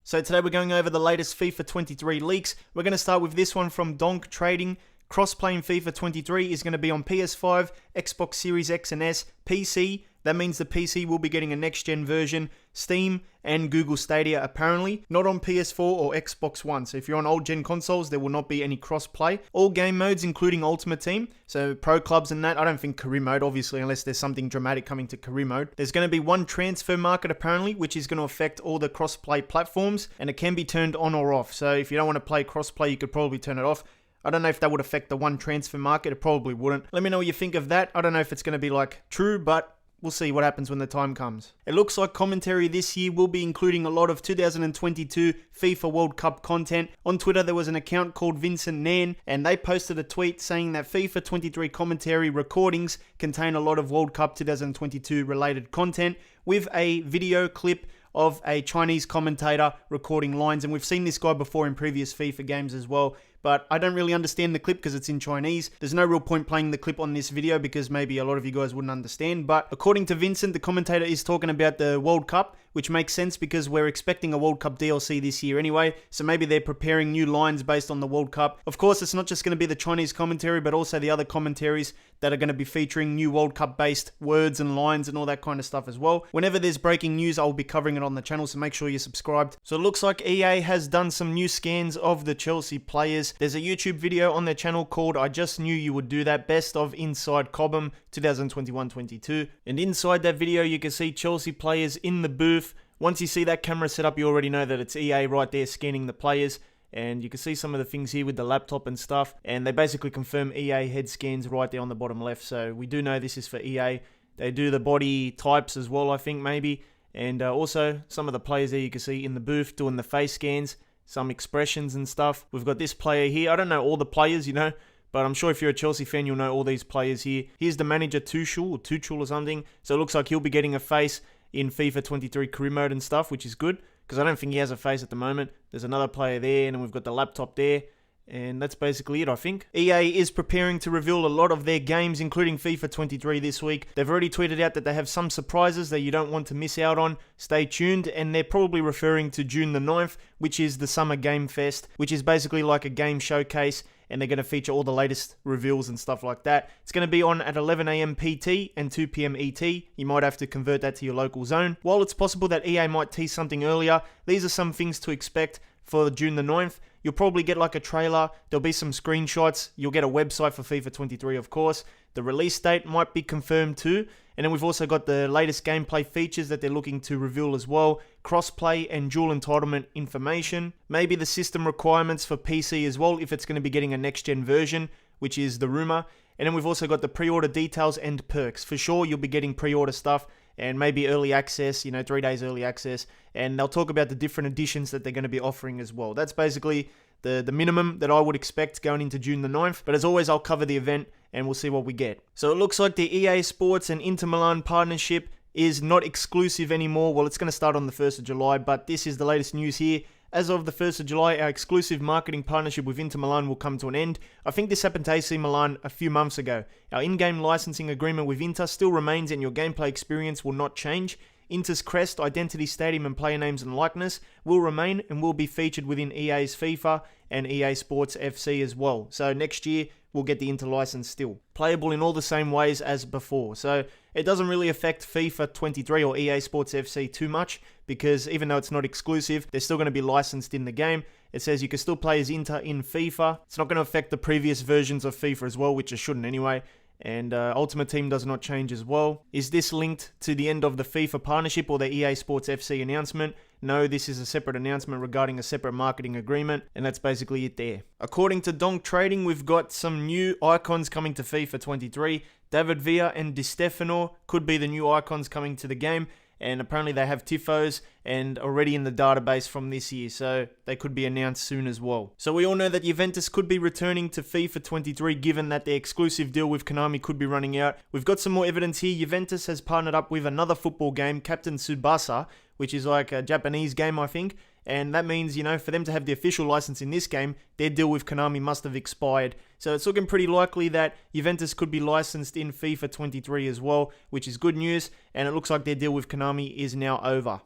So today we're going over the latest FIFA 23 leaks. We're going to start with this one from Donk Trading. Crossplay in FIFA 23 is going to be on PS5, Xbox Series X and S, PC. That means the PC will be getting a next-gen version, Steam and Google Stadia apparently, not on PS4 or Xbox One. So if you're on old-gen consoles, there will not be any cross-play. All game modes, including Ultimate Team, so pro clubs and that. I don't think career mode, obviously, unless there's something dramatic coming to career mode. There's going to be one transfer market apparently, which is going to affect all the cross-play platforms, and it can be turned on or off. So if you don't want to play cross-play, you could probably turn it off. I don't know if that would affect the one transfer market. It probably wouldn't. Let me know what you think of that. I don't know if it's going to be like true, but we'll see what happens when the time comes. It looks like commentary this year will be including a lot of 2022 FIFA World Cup content. On Twitter, there was an account called Vincent Nan, and they posted a tweet saying that FIFA 23 commentary recordings contain a lot of World Cup 2022 related content with a video clip of a Chinese commentator recording lines. And we've seen this guy before in previous FIFA games as well. But I don't really understand the clip because it's in Chinese. There's no real point playing the clip on this video because maybe a lot of you guys wouldn't understand. But according to Vincent, the commentator is talking about the World Cup, which makes sense because we're expecting a World Cup DLC this year anyway. So maybe they're preparing new lines based on the World Cup. Of course, it's not just going to be the Chinese commentary, but also the other commentaries that are going to be featuring new World Cup based words and lines and all that kind of stuff as well. Whenever there's breaking news, I'll be covering it on the channel, so make sure you're subscribed. So it looks like EA has done some new scans of the Chelsea players. There's a YouTube video on their channel called I Just Knew You Would Do That, Best of Inside Cobham 2021-22. And inside that video, you can see Chelsea players in the booth. Once you see that camera set up, you already know that it's EA right there scanning the players. And you can see some of the things here with the laptop and stuff. And they basically confirm EA head scans right there on the bottom left. So we do know this is for EA. They do the body types as well, I think, maybe. And also, some of the players there you can see in the booth doing the face scans, some expressions and stuff. We've got this player here. I don't know all the players, you know, but I'm sure if you're a Chelsea fan, you'll know all these players here. Here's the manager, Tuchel or something. So it looks like he'll be getting a face in FIFA 23 career mode and stuff, which is good, because I don't think he has a face at the moment. There's another player there, and then we've got the laptop there. And that's basically it, I think. EA is preparing to reveal a lot of their games, including FIFA 23 this week. They've already tweeted out that they have some surprises that you don't want to miss out on. Stay tuned, and they're probably referring to June the 9th, which is the Summer Game Fest, which is basically like a game showcase, and they're going to feature all the latest reveals and stuff like that. It's going to be on at 11 AM PT and 2 PM ET. You might have to convert that to your local zone. While it's possible that EA might tease something earlier, these are some things to expect for June the 9th. You'll probably get like a trailer, there'll be some screenshots, you'll get a website for FIFA 23 of course. The release date might be confirmed too, and then we've also got the latest gameplay features that they're looking to reveal as well, crossplay and dual entitlement information, maybe the system requirements for PC as well if it's going to be getting a next gen version, which is the rumor. And then we've also got the pre-order details and perks. For sure you'll be getting pre-order stuff and maybe early access, 3 days early access, and they'll talk about the different editions that they're going to be offering as well. That's basically the minimum that I would expect going into June the 9th, but as always, I'll cover the event and we'll see what we get. So it looks like the EA Sports and Inter Milan partnership is not exclusive anymore. Well, it's going to start on the 1st of July, but this is the latest news here. As of the 1st of July, our exclusive marketing partnership with Inter Milan will come to an end. I think this happened to AC Milan a few months ago. Our in-game licensing agreement with Inter still remains and your gameplay experience will not change. Inter's crest, identity, stadium and player names and likeness will remain and will be featured within EA's FIFA and EA Sports FC as well. So next year, we'll get the Inter license still. Playable in all the same ways as before. So it doesn't really affect FIFA 23 or EA Sports FC too much because even though it's not exclusive, they're still going to be licensed in the game. It says you can still play as Inter in FIFA. It's not going to affect the previous versions of FIFA as well, which it shouldn't anyway. And Ultimate Team does not change as well. Is this linked to the end of the FIFA partnership or the EA Sports FC announcement? No, this is a separate announcement regarding a separate marketing agreement, and that's basically it there. According to Donk Trading, we've got some new icons coming to FIFA 23. David Villa and Di Stefano could be the new icons coming to the game, and apparently they have tifos and already in the database from this year, so they could be announced soon as well. So we all know that Juventus could be returning to FIFA 23 given that their exclusive deal with Konami could be running out. We've got some more evidence here. Juventus has partnered up with another football game, Captain Tsubasa, which is like a Japanese game, I think. And that means, for them to have the official license in this game, their deal with Konami must have expired. So it's looking pretty likely that Juventus could be licensed in FIFA 23 as well, which is good news. And it looks like their deal with Konami is now over.